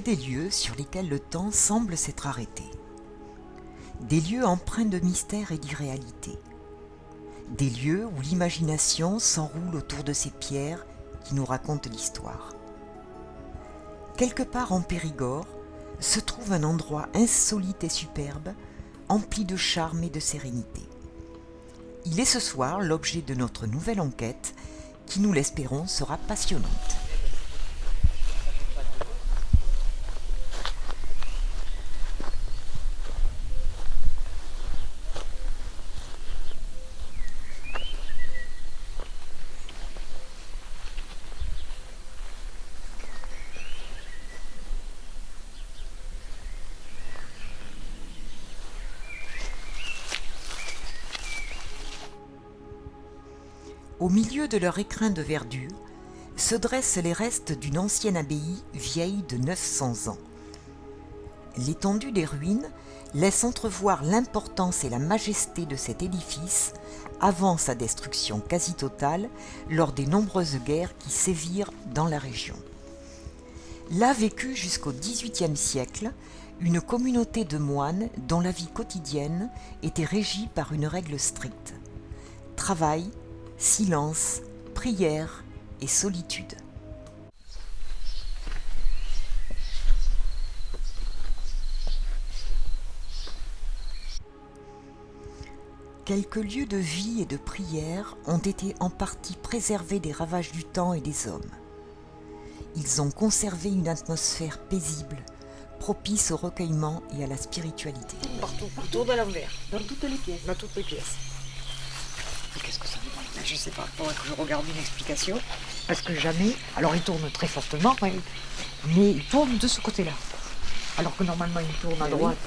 des lieux sur lesquels le temps semble s'être arrêté. Des lieux empreints de mystère et d'irréalité. Des lieux où l'imagination s'enroule autour de ces pierres qui nous racontent l'histoire. Quelque part en Périgord se trouve un endroit insolite et superbe, empli de charme et de sérénité. Il est ce soir l'objet de notre nouvelle enquête qui, nous l'espérons, sera passionnante. Au milieu de leur écrin de verdure se dressent les restes d'une ancienne abbaye vieille de 900 ans. L'étendue des ruines laisse entrevoir l'importance et la majesté de cet édifice avant sa destruction quasi totale lors des nombreuses guerres qui sévirent dans la région. Là vécut jusqu'au XVIIIe siècle une communauté de moines dont la vie quotidienne était régie par une règle stricte: travail, silence, prière et solitude. Quelques lieux de vie et de prière ont été en partie préservés des ravages du temps et des hommes. Ils ont conservé une atmosphère paisible, propice au recueillement et à la spiritualité. Partout, autour de l'envers. Dans toutes les pièces. Dans toutes les pièces. Et qu'est-ce que ça veut dire? Je sais pas, il faudrait que je regarde une explication. Parce que jamais, alors il tourne très fortement, mais il tourne de ce côté-là. Alors que normalement il tourne à droite.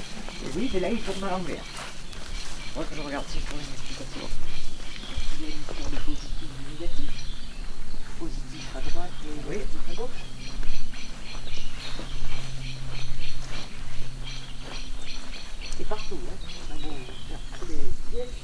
Oui. Et oui, mais là il tourne à l'envers. Il faudrait que je regarde si je trouve une explication. Il y a une histoire de positif et négatif. Positif à droite et négatif à gauche. C'est partout, hein. On a beau faire tous les pièces.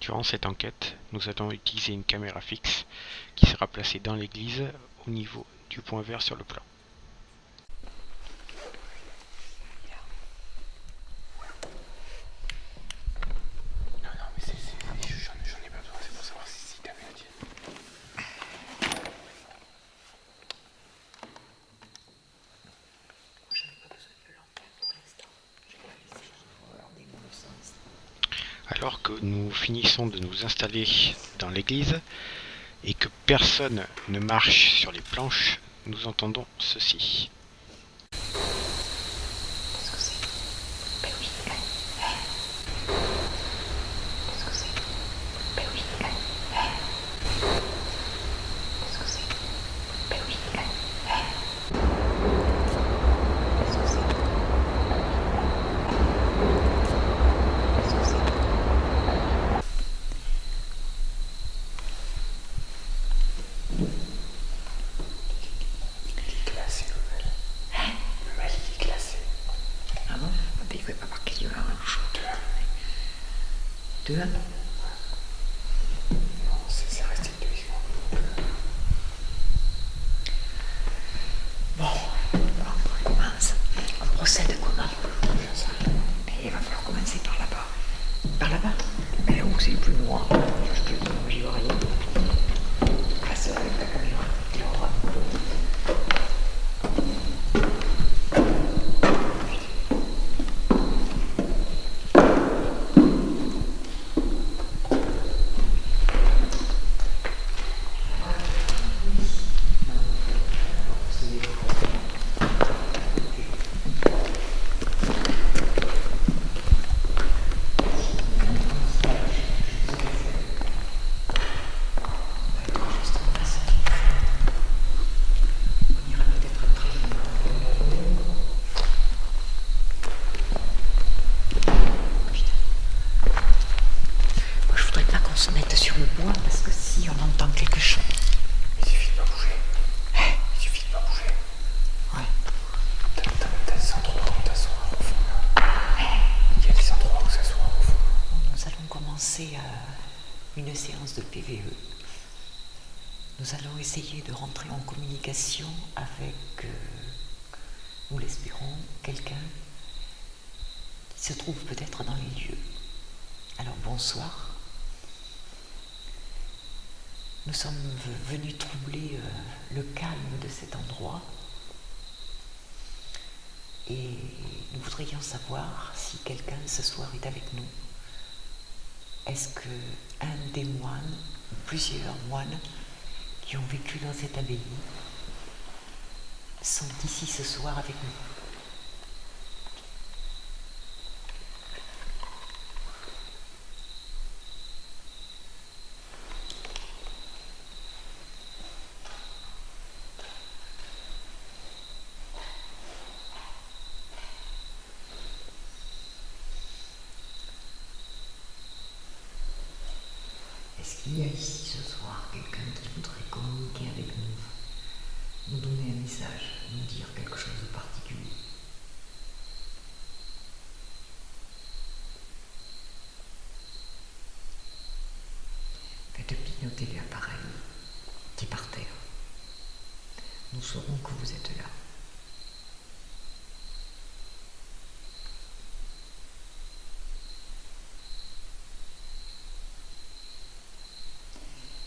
Durant cette enquête, nous allons utiliser une caméra fixe qui sera placée dans l'église au niveau du point vert sur le plan. Non, mais j'en ai pas besoin, c'est pour savoir si t'as vu la tienne. Moi, j'en ai pas besoin de lanterne pour l'instant. J'ai pas visé. Regardez dans le sens. Alors que nous finissons de nous installer dans l'église et que personne ne marche sur les planches, nous entendons ceci. Qu'est-ce que c'est? Ben oui. Qu'est-ce que c'est? Ben oui. Qu'est-ce que c'est? Ben oui. Qu'est-ce que c'est? Qu'est-ce que c'est? Classé, le mal. Le mal, il est classé. Ah bon? Ben, il ne faut pas marquer du orange. 2. Non, c'est resté 2 secondes. Bon, on commence. On procède comment? Ben, il va falloir commencer par là-bas. Par là-bas? Ben, où c'est le plus noir? J'y vois rien. Passe avec ta caméra. Et on va. qu'on se mette sur le bois parce que si on entend quelque chose. Il suffit de pas bouger. Il suffit de pas bouger. Ouais. T'as des endroits où t'asseoir au fond là. Il y a des endroits où s'asseoir au fond. Nous allons commencer une séance de PVE. Nous allons essayer de rentrer en communication avec, nous l'espérons, quelqu'un qui se trouve peut-être dans les lieux. Alors bonsoir. Nous sommes venus troubler le calme de cet endroit et nous voudrions savoir si quelqu'un ce soir est avec nous. Est-ce qu'un des moines, ou plusieurs moines qui ont vécu dans cette abbaye sont ici ce soir avec nous? Est-ce qu'il y a ici ce soir quelqu'un qui voudrait communiquer avec nous donner un message, nous dire quelque chose de particulier? Faites clignoter l'appareil qui est par terre. Nous saurons que vous êtes là.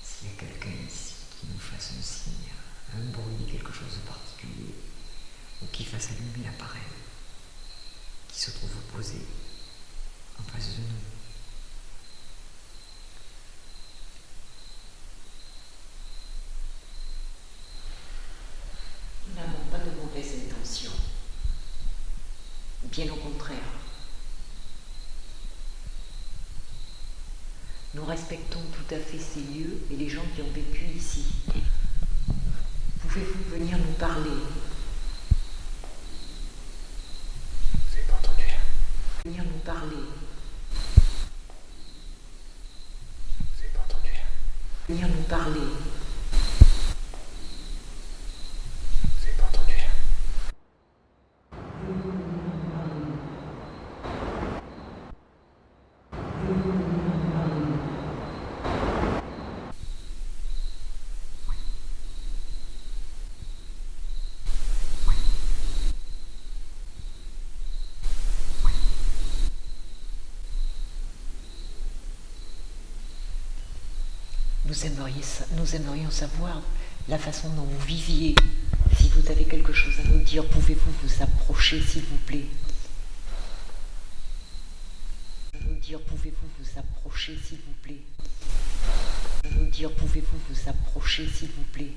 S'il y a quelqu'un ici qui nous fasse un signe, un bruit, quelque chose de particulier, ou qui fasse allumer l'appareil qui se trouve posé en face de nous. Nous n'avons pas de mauvaises intentions. Bien au contraire. Nous respectons tout à fait ces lieux et les gens qui ont vécu ici. Pouvez-vous venir nous parler? Vous avez pas entendu là? Venir nous parler? Vous avez pas entendu là? Venir nous parler? Vous avez pas entendu là? Nous aimerions savoir la façon dont vous viviez. Si vous avez quelque chose à nous dire, pouvez-vous vous approcher, s'il vous plaît? Nous dire, pouvez-vous vous approcher, s'il vous plaît? Nous dire, pouvez-vous vous approcher, s'il vous plaît?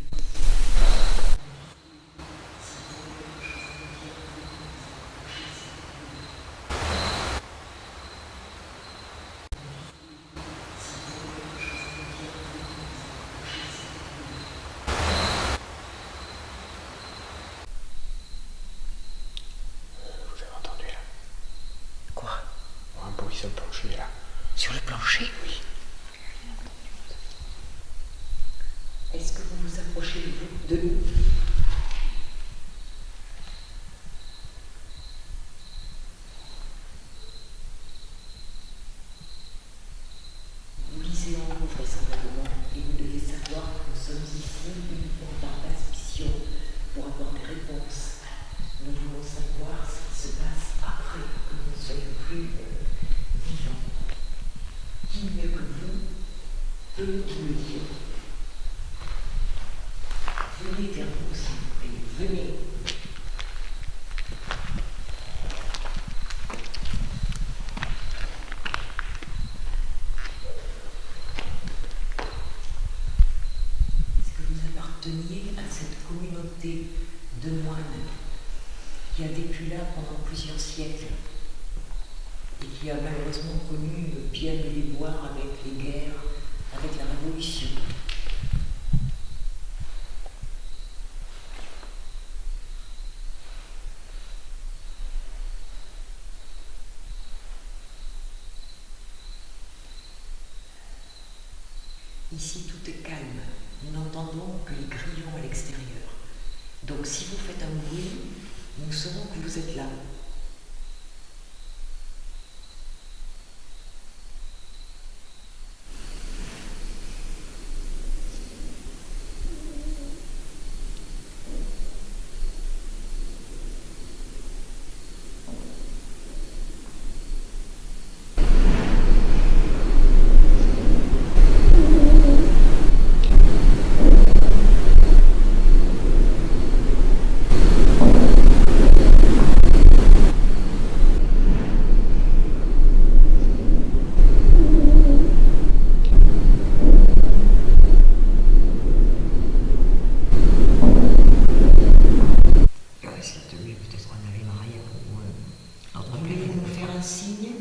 Vous avez entendu là? Quoi? Un bruit sur le plancher là. Sur le plancher? Oui. Est-ce que vous vous approchez de nous? Vous lisez en vous vraisemblablement et vous devez savoir que nous sommes ici uniquement par mission pour avoir des réponses. Nous voulons savoir ce qui se passe après que nous ne soyons plus vivants. Qui mieux que vous peut nous le dire? Venez vers nous, s'il vous plaît. Venez. Est-ce que vous apparteniez à cette communauté de moines qui a vécu là pendant plusieurs siècles et qui a malheureusement connu bien des déboires avec les guerres, avec la Révolution? Ici, tout est calme. Nous n'entendons que les grillons à l'extérieur. Donc, si vous faites un bruit, nous saurons que vous êtes là. Voulez-vous nous faire un signe?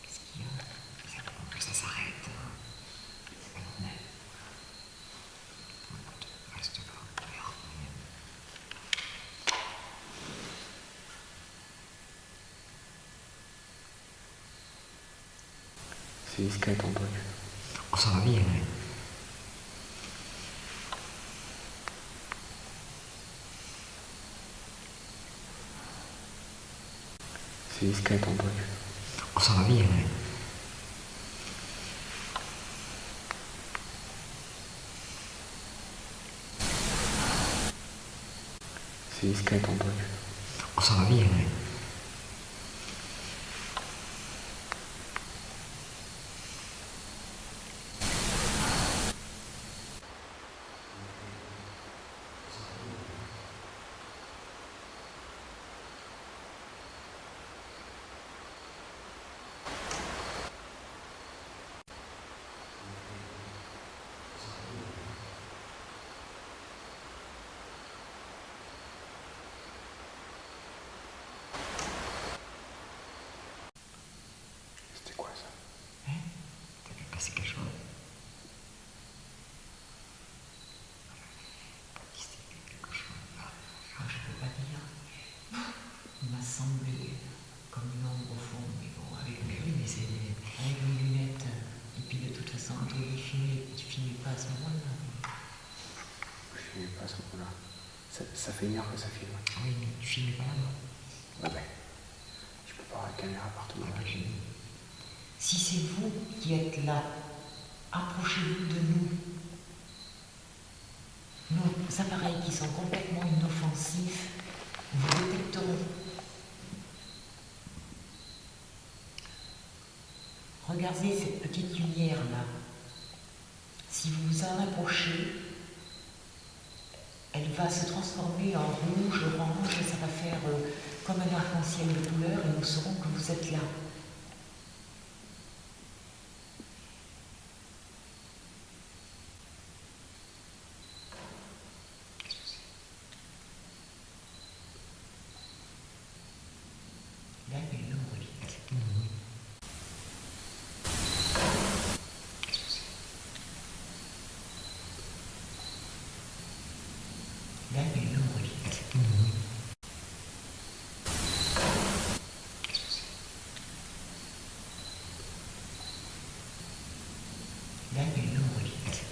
Qu'est-ce qu'il y a? Ça faut que ça s'arrête. C'est pas normal. Écoute, reste là. Tu verras. C'est discret ton truc. Oh, ça va bien, hein. C'est discret ton truc. Oh, ça va bien, hein. C'est discret ton truc. Oh, ça va bien, hein. C'était quoi ça? Hein? T'as vu passer quelque chose? Quelque chose là. Ah, je peux pas dire. Il m'a semblé comme une ombre au fond, mais bon, avec Mais oui, mais c'est. avec mes lunettes. Et puis de toute façon, toi, tu filmais pas à ce moment-là. Je filmais pas à ce moment-là. Ça fait une heure que ça filme. Oui, mais tu filmais pas là-bas. Ouais, ben. Je peux pas avoir la caméra partout dans la Ok. vie. Si c'est vous qui êtes là, approchez-vous de nous. Nos appareils qui sont complètement inoffensifs vous détecteront. Regardez cette petite lumière là. Si vous vous en approchez, elle va se transformer en rouge, orange, ça va faire comme un arc-en-ciel de couleurs et nous saurons que vous êtes là. Là, il y a une ombre vite. Là, il y a une ombre vite. Là, il y a une ombre vite.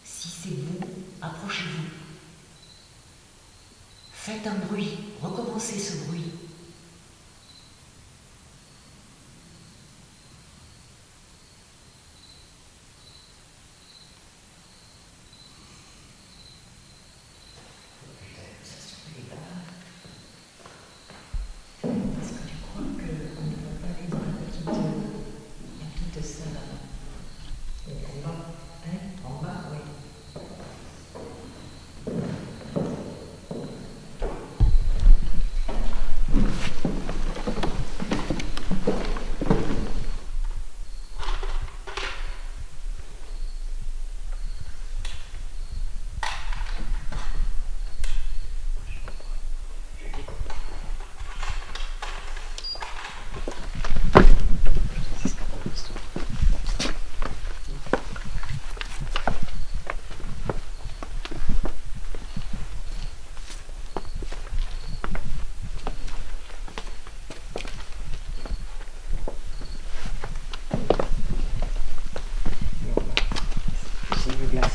Si c'est vous, approchez-vous. Faites un bruit, recommencez ce bruit. Est-ce que tu crois qu'on ne va pas aller dans la petite salle en bas? Hein? En bas, oui.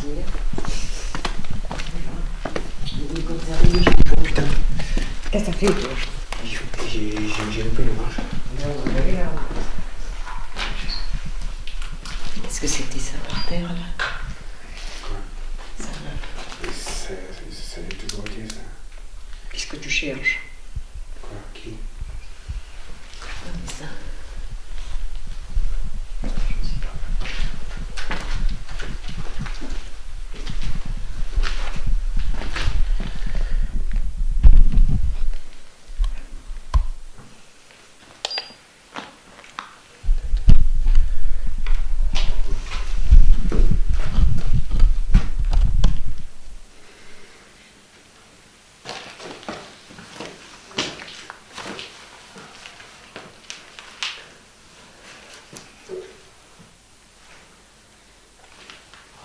hier. Vous conservez les jambes. Putain, Qu'est-ce que ça fait toi? j'ai loupé le marche. Est-ce que c'était ça par terre là? Quoi? Ça va. Ça a toujours été ça. Qu'est-ce que tu cherches? Quoi? Qui? Non mais ça. Je sais pas.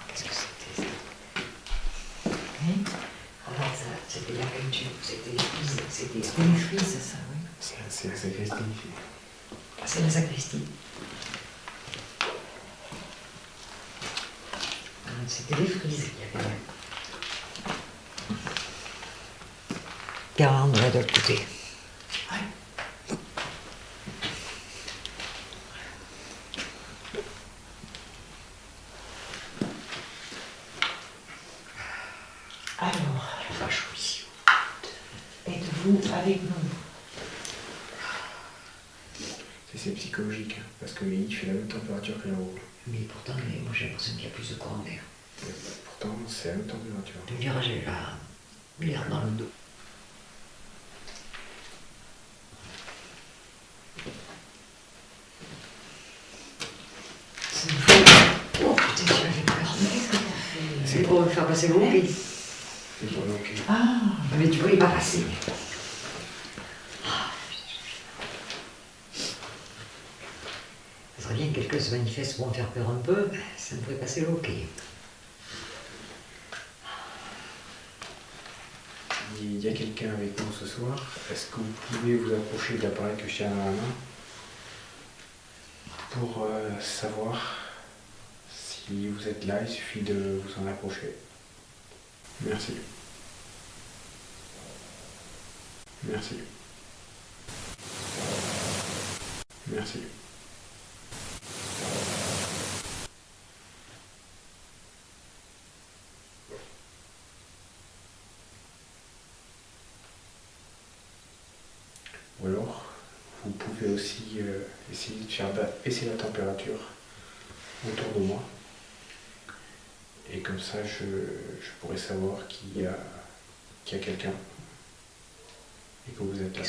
Qu'est-ce que c'était ça? Hein? Ah ben ça, c'était la peinture, c'était les frises, c'était les frises, ça, oui. C'est la sacristie ici. Ah, c'est la sacristie. Ah, c'était les frises qu'il y avait là. Garde, là, de l'autre côté. Alors, oui. Êtes-vous avec nous? C'est psychologique, hein, parce que il fait la même température que là-haut. Mais pourtant, moi j'ai l'impression qu'il y a plus de courant d'air. Pourtant, c'est la même température. Tu me diras, j'ai l'air dans le dos. C'est fou. Oh putain, tu m'as fait peur. Mais qu'est-ce que t'as fait? C'est pour me faire passer vos pieds. C'est pour donc. Ah, mais tu voulais pas passer. Ça serait bien que quelqu'un se manifeste pour me faire peur un peu, ça me ferait passer le hockey. Il y a quelqu'un avec nous ce soir. Est-ce que vous pouvez vous approcher de l'appareil que je tiens dans la main pour savoir si vous êtes là? Il suffit de vous en approcher. Merci. Merci. Merci. Ou alors, vous pouvez aussi essayer de faire baisser la température autour de moi. Et comme ça, je pourrais savoir qu'il y a quelqu'un. Et que vous êtes là.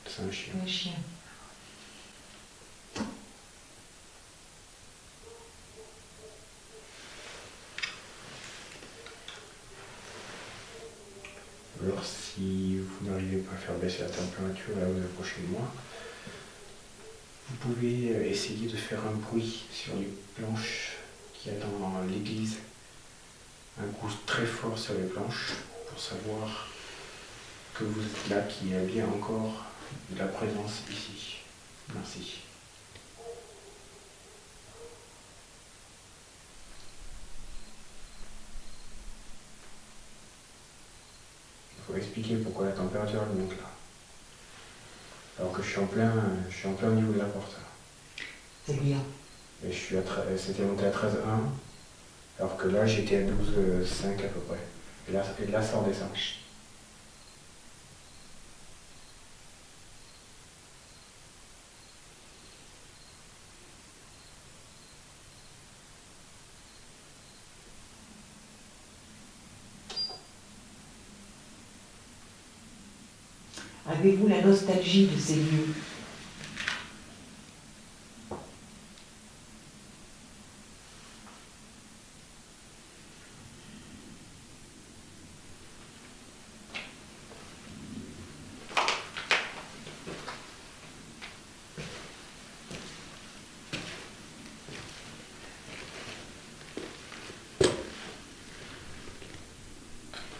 C'est un chien. Un chien. Alors si vous n'arrivez pas à faire baisser la température, là vous approchez de moi, vous pouvez essayer de faire un bruit sur les planches qu'il y a dans l'église. Un coup très fort sur les planches pour savoir que vous êtes là, qu'il y a bien encore de la présence ici. Merci. Il faut expliquer pourquoi la température elle monte là. Alors que je suis en plein au niveau de la porte. C'est bien. Et c'était monté à 13,1, alors que là j'étais à 12,5 à peu près. Et là ça redescend. Avez-vous la nostalgie de ces lieux?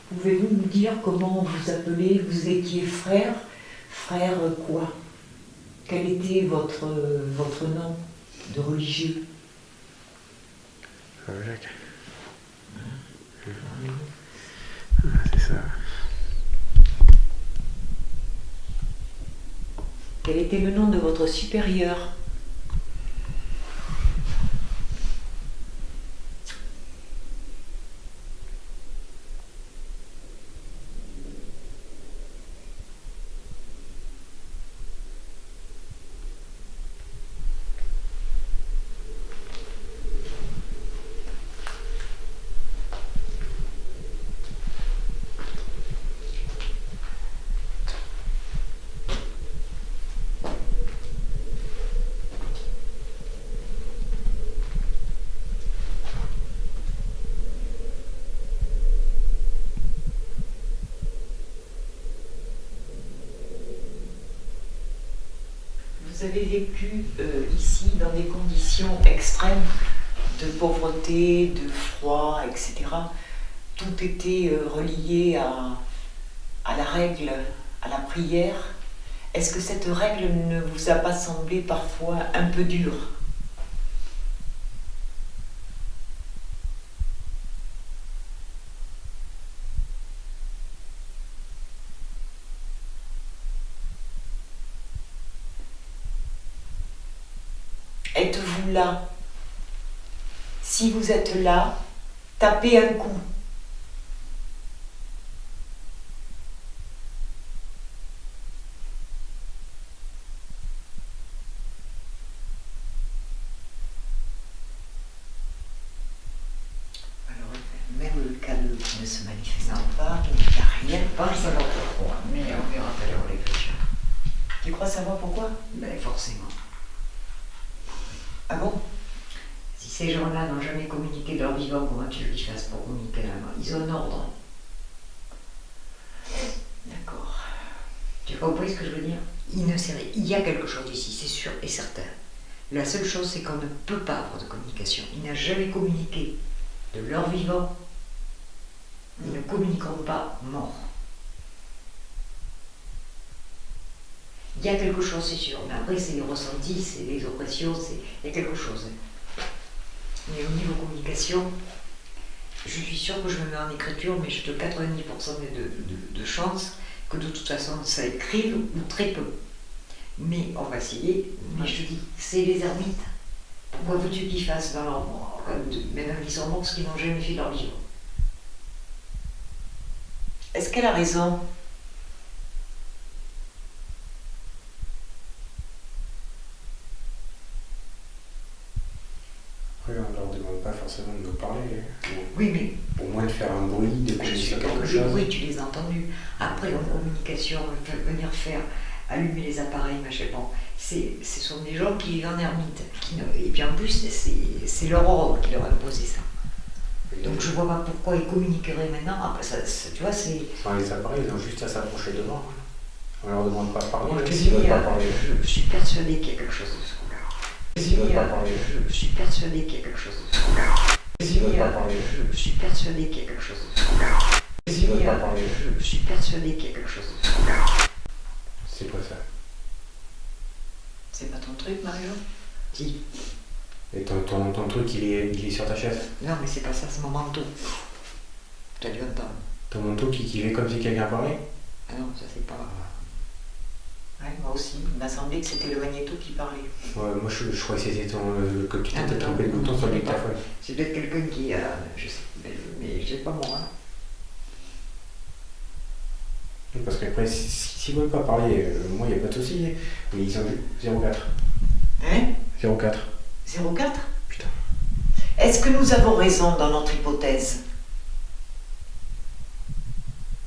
Pouvez-vous nous dire comment vous appelez? Vous étiez frère? Frère quoi? Quel était votre nom de religieux? Jacques. Ah, c'est ça. Quel était le nom de votre supérieur? Vous avez vécu ici dans des conditions extrêmes de pauvreté, de froid, etc. Tout était relié à la règle, à la prière. Est-ce que cette règle ne vous a pas semblé parfois un peu dure? Êtes-vous là? Si vous êtes là, tapez un coup. Alors, même le cas qui ne se manifestant pas, il n'y a rien. Pas savoir pourquoi, mais on verra tout à l'heure les chrétiens. Tu crois savoir pourquoi? Ben forcément. Ah bon? Si ces gens-là n'ont jamais communiqué de leur vivant, comment tu veux qu'ils fassent pour communiquer la mort? Ils ont un ordre. D'accord. Tu as compris ce que je veux dire? Il ne sait rien. Il y a quelque chose ici, c'est sûr et certain. La seule chose, c'est qu'on ne peut pas avoir de communication. Ils n'ont jamais communiqué de leur vivant. Ils ne communiqueront pas mort. Il y a quelque chose, c'est sûr. Mais après, c'est les ressentis, c'est les oppressions, il y a quelque chose. Mais au niveau communication, je suis sûre que je me mets en écriture, mais j'ai de 90% de chances que de toute façon ça écrive ou très peu. Mais on va essayer. Mais je dis, c'est les ermites. Pourquoi veux-tu qu'ils fassent dans leur mort? Maintenant qu'ils sont morts, ce qu'ils n'ont jamais fait de leur vivant. Est-ce qu'elle a raison? Après, on ne leur demande pas forcément de nous parler. Oui, mais Au moins de faire un bruit, de Je suis communiquer d'accord, quelque le chose. bruit, tu les as entendus. Après, en communication, venir faire allumer les appareils, machin, bon, ce sont des gens qui vivent en ermite. Et puis en plus, c'est leur ordre qui leur a imposé ça. Donc je vois pas pourquoi ils communiqueraient maintenant. Après, tu vois, c'est. Sans les appareils, ils ont juste à s'approcher devant. Hein. On leur demande pas de parler, Moi, je même te s'ils dis, veulent pas parler. je suis persuadée qu'il y a quelque chose de ce coup-là. S'ils veulent pas parler. Je suis persuadée qu'il y a quelque chose de ce coup-là. S'ils veulent pas parler. Je suis persuadée qu'il y a quelque chose de ce coup-là. S'ils veulent pas parler. Je suis persuadée qu'il y a quelque chose de ce coup-là. C'est quoi ça? c'est pas ton truc, Mario? Si. Et ton truc, il est sur ta chaise. Non, mais c'est pas ça, c'est mon manteau. Tu as dû entendre. Ton manteau qui fait comme si quelqu'un parlait. Ah non, ça c'est pas. Ouais, moi aussi. Il m'a semblé que c'était le magnéto qui parlait. Ouais, moi je croyais que c'était que tu Ah, t'étais non, trompé de non, bouton non, sur le c'est pas. dictaphone. C'est peut-être quelqu'un qui a. Je sais, mais c'est pas moi. Hein. Parce qu'après, s'ils veulent pas parler, moi il n'y a pas de souci. Mais ils ont vu 04. Hein? 04. 04? Putain. Est-ce que nous avons raison dans notre hypothèse?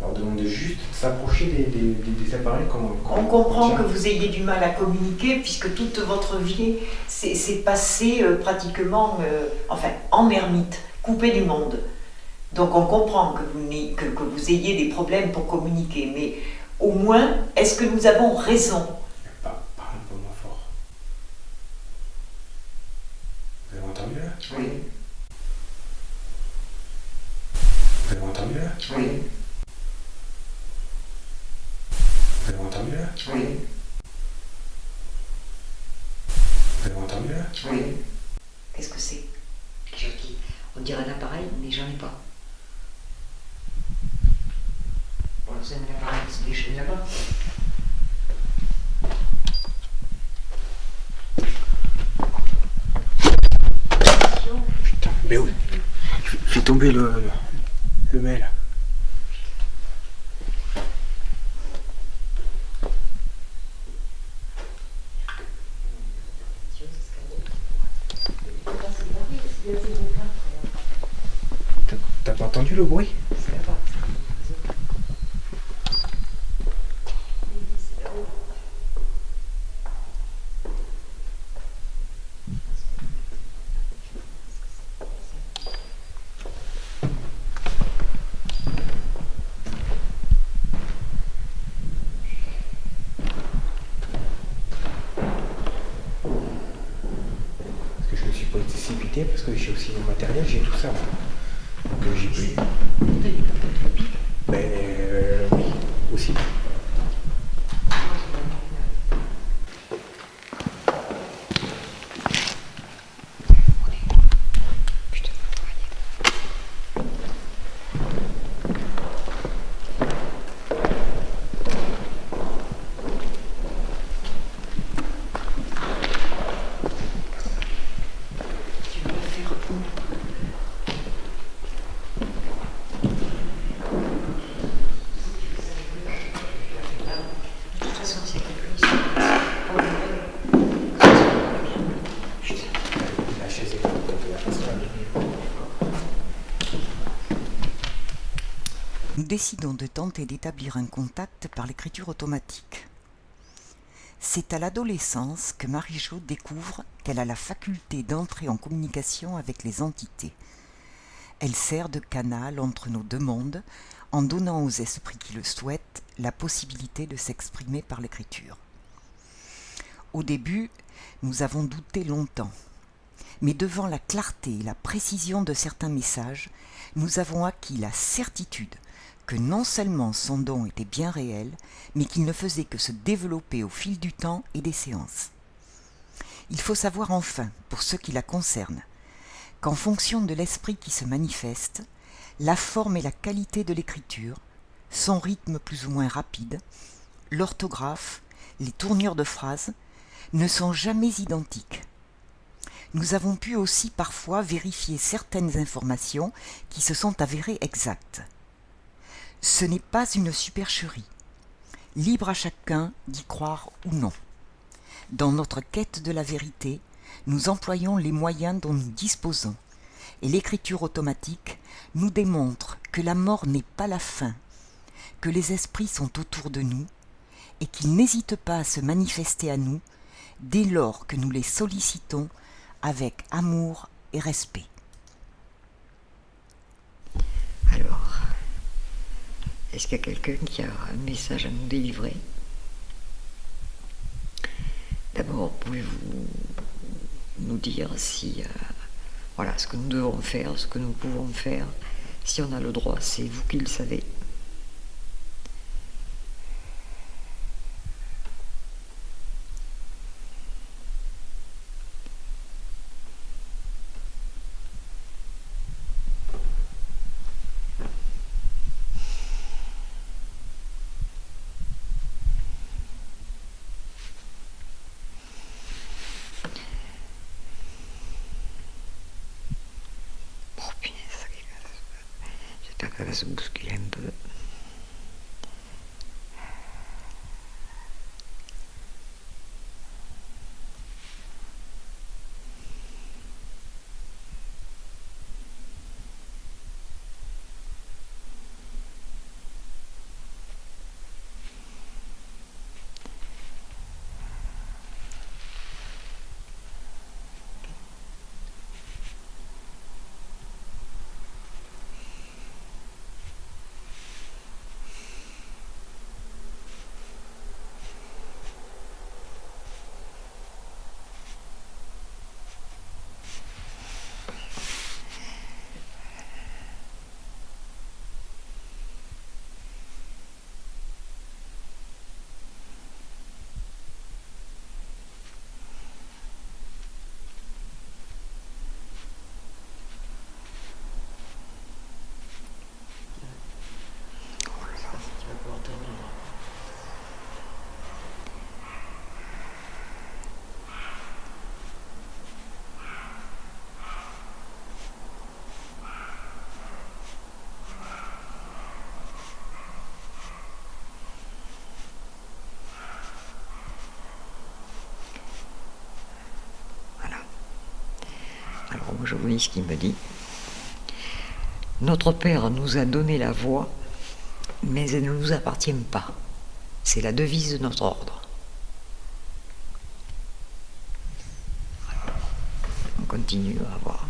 On leur demande de juste s'approcher des appareils comme On comprend que vous ayez du mal à communiquer puisque toute votre vie s'est passée pratiquement en ermite, coupée du monde. Donc on comprend que vous ayez des problèmes pour communiquer, mais au moins, est-ce que nous avons raison? Parle un peu moins fort. Vous avez entendu là? Oui. Vous avez entendu là? Oui. Vous avez entendu là? Oui. Vous avez entendu là? Oui. Qu'est-ce que c'est? Quelque chose qui. On dirait un appareil, mais j'en ai pas. Voilà, c'est un appareil qui se déchaîne là-bas. Putain, mais oui. Fais tomber le mail. T'as pas entendu le bruit? C'est là-bas. Parce que je me suis précipité parce que j'ai aussi mon matériel, j'ai tout ça. Donc j'ai plus. Ben oui, aussi. La chaise est de la façon. Nous décidons de tenter d'établir un contact par l'écriture automatique. C'est à l'adolescence que Marie-Jo découvre qu'elle a la faculté d'entrer en communication avec les entités. Elle sert de canal entre nos deux mondes en donnant aux esprits qui le souhaitent la possibilité de s'exprimer par l'écriture. Au début, nous avons douté longtemps, mais devant la clarté et la précision de certains messages, nous avons acquis la certitude que non seulement son don était bien réel, mais qu'il ne faisait que se développer au fil du temps et des séances. Il faut savoir enfin, pour ce qui la concerne, qu'en fonction de l'esprit qui se manifeste, la forme et la qualité de l'écriture, son rythme plus ou moins rapide, l'orthographe, les tournures de phrases, ne sont jamais identiques. Nous avons pu aussi parfois vérifier certaines informations qui se sont avérées exactes. Ce n'est pas une supercherie. Libre à chacun d'y croire ou non. Dans notre quête de la vérité, nous employons les moyens dont nous disposons, et l'écriture automatique nous démontre que la mort n'est pas la fin, que les esprits sont autour de nous, et qu'ils n'hésitent pas à se manifester à nous dès lors que nous les sollicitons avec amour et respect. Alors, est-ce qu'il y a quelqu'un qui a un message à nous délivrer? D'abord, pouvez-vous nous dire si, voilà, ce que nous devons faire, ce que nous pouvons faire, si on a le droit, c'est vous qui le savez. Oh punaise, j'espère que ça va se bousculer un peu. je vous lis ce qu'il me dit. Notre Père nous a donné la voie, mais elle ne nous appartient pas. C'est la devise de notre ordre. On continue à voir.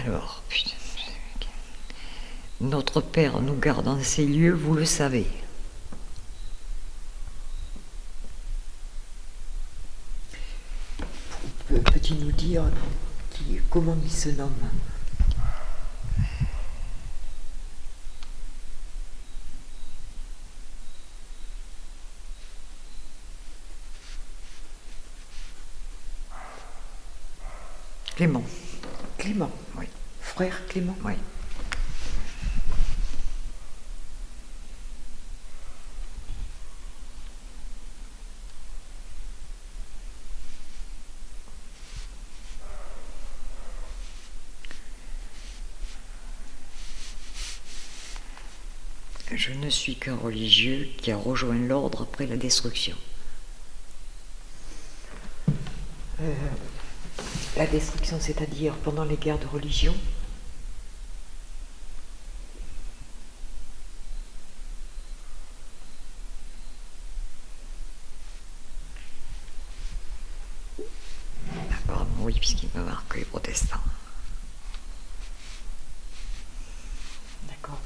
Alors, putain, notre Père nous garde en ces lieux, vous le savez. Peux-tu nous dire comment il se nomme? Clément. Clément. Oui. Frère Clément. Oui. Je ne suis qu'un religieux qui a rejoint l'ordre après la destruction. La destruction, c'est-à-dire pendant les guerres de religion? Apparemment oui, puisqu'il me marque les protestants. D'accord.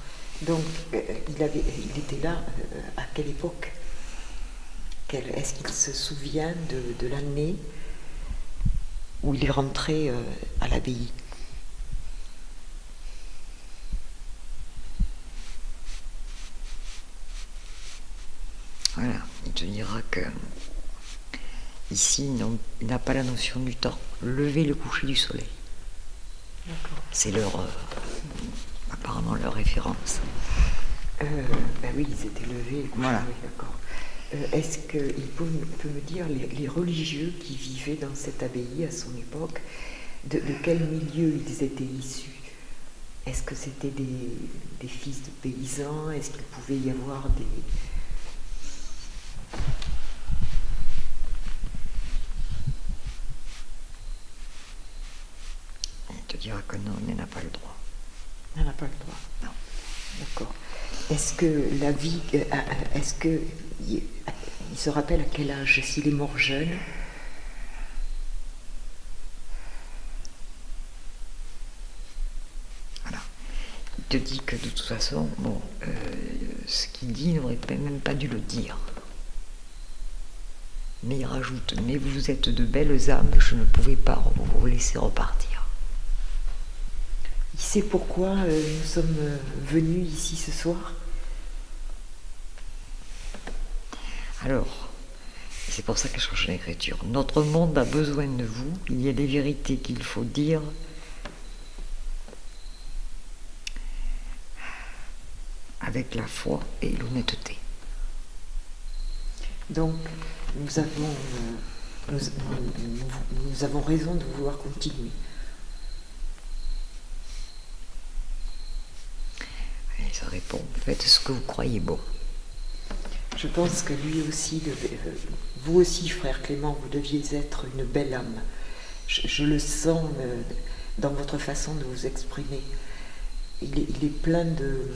Donc, il était là à quelle époque? Est-ce qu'il se souvient de l'année où il est rentré à l'abbaye? Voilà, il te dira que ici, il n'a pas la notion du temps. Le lever et le coucher du soleil. D'accord. C'est apparemment leur référence. Ben oui, ils étaient levés. Voilà. Oui, d'accord. Est-ce qu'il peut me dire les religieux qui vivaient dans cette abbaye à son époque, de quel milieu ils étaient issus? Est-ce que c'était des fils de paysans? Est-ce qu'il pouvait y avoir des... Il te dira que non, il n'a pas le droit. On n'a pas le droit. Non. D'accord. Est-ce que la vie... Est-ce que... Il se rappelle à quel âge? S'il est mort jeune? Voilà. Il te dit que de toute façon, ce qu'il dit, il n'aurait même pas dû le dire. Mais il rajoute, mais vous êtes de belles âmes, je ne pouvais pas vous laisser repartir. Il sait pourquoi nous sommes venus ici ce soir? Alors, c'est pour ça que je cherche l'écriture. Notre monde a besoin de vous, il y a des vérités qu'il faut dire. Avec la foi et l'honnêteté. Donc, nous avons raison de vouloir continuer. Et ça répond, faites ce que vous croyez bon. Je pense que lui aussi, vous aussi, frère Clément, vous deviez être une belle âme. Je le sens dans votre façon de vous exprimer. Il est plein de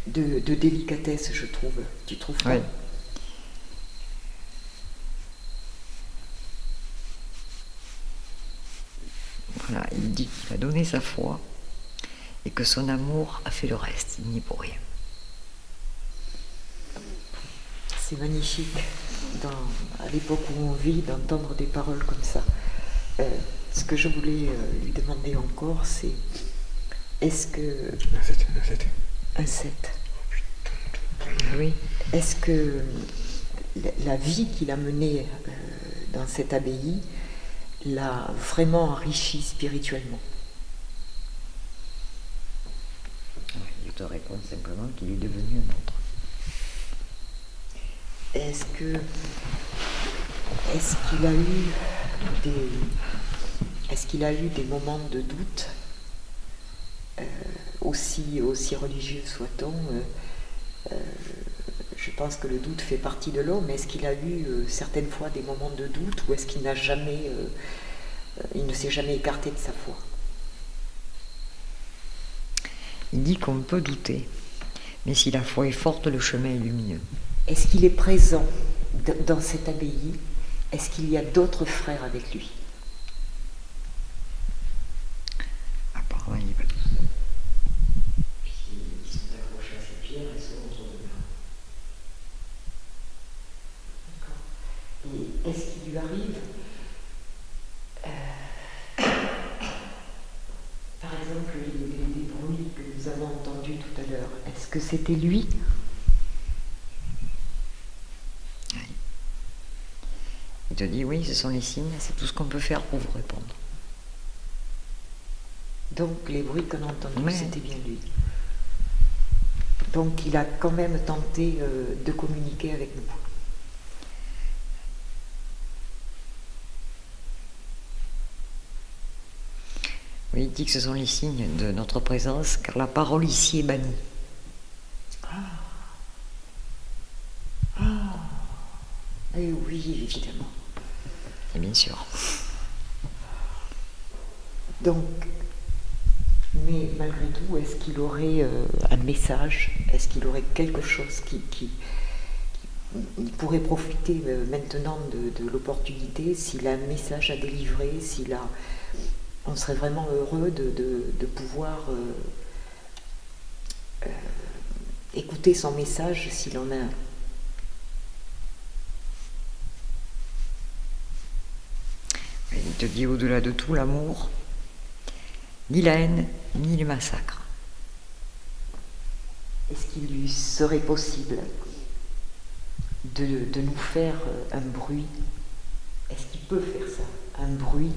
délicatesse, je trouve. Tu trouves pas? Oui. Voilà, il dit qu'il a donné sa foi et que son amour a fait le reste. Il n'y est pour rien. C'est magnifique, à l'époque où on vit, d'entendre des paroles comme ça. Ce que je voulais lui demander encore, c'est est-ce que... Un 7. Oui. Est-ce que la vie qu'il a menée dans cette abbaye l'a vraiment enrichi spirituellement? Je te réponds simplement qu'il est devenu un autre. Est-ce qu'il a eu des moments de doute, aussi religieux soit-on, je pense que le doute fait partie de l'homme. Est-ce qu'il a eu certaines fois des moments de doute, ou est-ce qu'il n'a jamais, il ne s'est jamais écarté de sa foi? Il dit qu'on peut douter, mais si la foi est forte, le chemin est lumineux. Est-ce qu'il est présent dans cette abbaye? Est-ce qu'il y a d'autres frères avec lui? Apparemment, il n'est pas tout seul. Ils sont accrochés à ces pierres et sont autour de lui. D'accord. Et est-ce qu'il lui arrive, par exemple, les bruits que nous avons entendus tout à l'heure, est-ce que c'était lui? Il te dit oui, ce sont les signes, c'est tout ce qu'on peut faire pour vous répondre. Donc les bruits qu'on a entendus, Ouais. c'était bien lui. Donc il a quand même tenté de communiquer avec nous. Oui, il dit que ce sont les signes de notre présence, car la parole ici est bannie. Eh oui, évidemment. Et bien sûr. Donc, mais malgré tout, est-ce qu'il aurait un message? Est-ce qu'il aurait quelque chose qui il pourrait profiter maintenant de l'opportunité, s'il a un message à délivrer, on serait vraiment heureux de pouvoir écouter son message s'il en a un. Il te dit au-delà de tout l'amour, ni la haine, ni les massacres. Est-ce qu'il lui serait possible de nous faire un bruit? Est-ce qu'il peut faire ça, un bruit,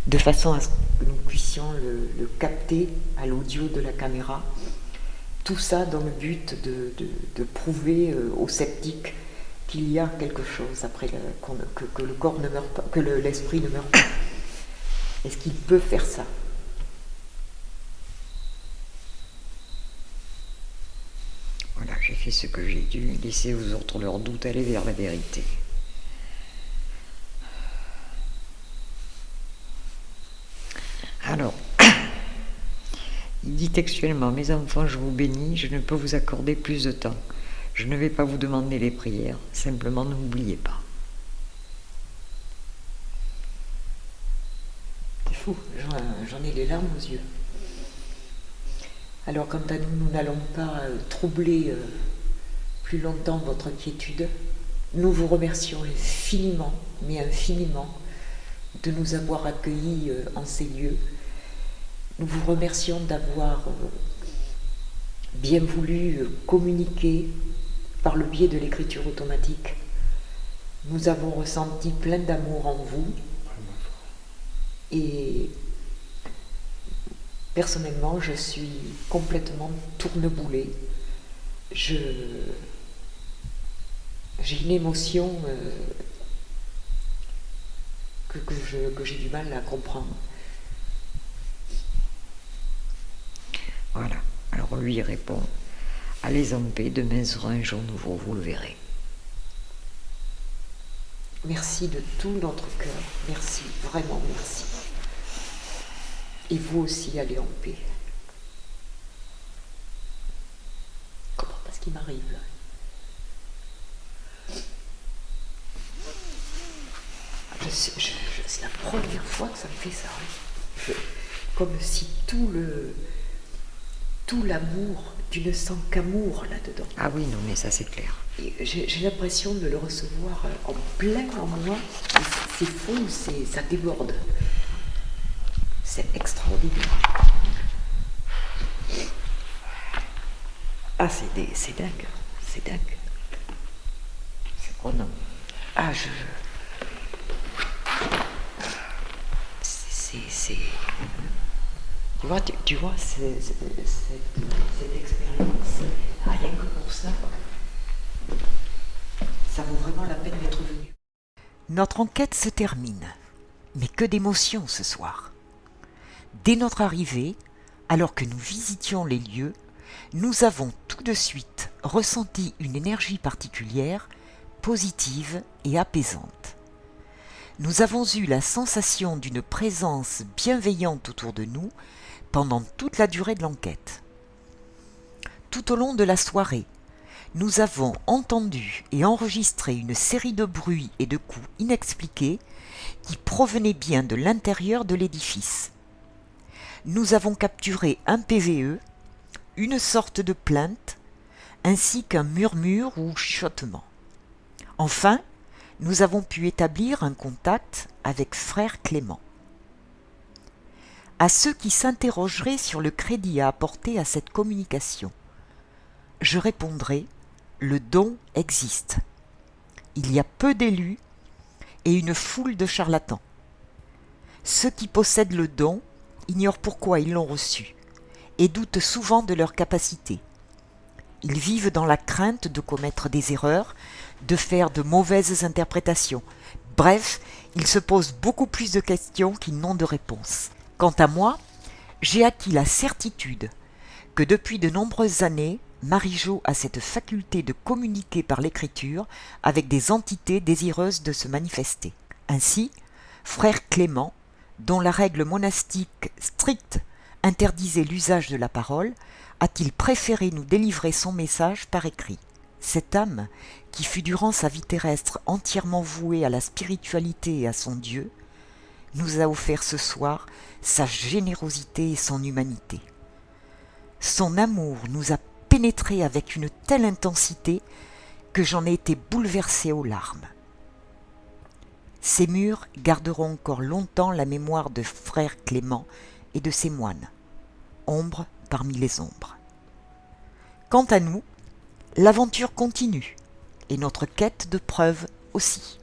de façon à ce que nous puissions le capter à l'audio de la caméra? Tout ça dans le but de prouver aux sceptiques qu'il y a quelque chose après que le corps ne meurt pas, que l'esprit ne meurt pas. Est-ce qu'il peut faire ça? Voilà, j'ai fait ce que j'ai dû, laisser aux autres leurs doutes aller vers la vérité. Alors, il dit textuellement, mes enfants, je vous bénis, je ne peux vous accorder plus de temps. Je ne vais pas vous demander les prières, simplement ne m'oubliez pas. C'est fou, j'en ai les larmes aux yeux. Alors quant à nous, nous n'allons pas troubler plus longtemps votre quiétude. Nous vous remercions infiniment, mais infiniment, de nous avoir accueillis en ces lieux. Nous vous remercions d'avoir bien voulu communiquer par le biais de l'écriture automatique. Nous avons ressenti plein d'amour en vous. Et personnellement, je suis complètement tourneboulée. J'ai une émotion que j'ai du mal à comprendre. Voilà. Alors lui il répond, allez en paix, demain sera un jour nouveau, vous le verrez. Merci de tout notre cœur. Merci, vraiment merci. Et vous aussi, allez en paix. Comment? Parce qu'il m'arrive là. C'est la première fois que ça me fait ça. Comme si tout l'amour, tu ne sens qu'amour là-dedans. Ah oui, non mais ça c'est clair. J'ai l'impression de le recevoir en plein en moi. C'est fou, ça déborde. C'est extraordinaire. Ah, c'est dingue. C'est dingue. C'est prenant. Ah, Tu vois, cette expérience, rien que pour ça, ça vaut vraiment la peine d'être venu. Notre enquête se termine. Mais que d'émotions ce soir. Dès notre arrivée, alors que nous visitions les lieux, nous avons tout de suite ressenti une énergie particulière, positive et apaisante. Nous avons eu la sensation d'une présence bienveillante autour de nous pendant toute la durée de l'enquête. Tout au long de la soirée, nous avons entendu et enregistré une série de bruits et de coups inexpliqués qui provenaient bien de l'intérieur de l'édifice. Nous avons capturé un PVE, une sorte de plainte, ainsi qu'un murmure ou chuchotement. Enfin, nous avons pu établir un contact avec frère Clément. À ceux qui s'interrogeraient sur le crédit à apporter à cette communication, je répondrai: le don existe. Il y a peu d'élus et une foule de charlatans. Ceux qui possèdent le don ignorent pourquoi ils l'ont reçu et doutent souvent de leur capacité. Ils vivent dans la crainte de commettre des erreurs, de faire de mauvaises interprétations. Bref, ils se posent beaucoup plus de questions qu'ils n'ont de réponses. Quant à moi, j'ai acquis la certitude que depuis de nombreuses années, Marie-Jo a cette faculté de communiquer par l'écriture avec des entités désireuses de se manifester. Ainsi, frère Clément, dont la règle monastique stricte interdisait l'usage de la parole, a-t-il préféré nous délivrer son message par écrit. Cette âme, qui fut durant sa vie terrestre entièrement vouée à la spiritualité et à son Dieu, nous a offert ce soir sa générosité et son humanité. Son amour nous a pénétrés avec une telle intensité que j'en ai été bouleversée aux larmes. Ces murs garderont encore longtemps la mémoire de frère Clément et de ses moines, ombre parmi les ombres. Quant à nous, l'aventure continue et notre quête de preuves aussi.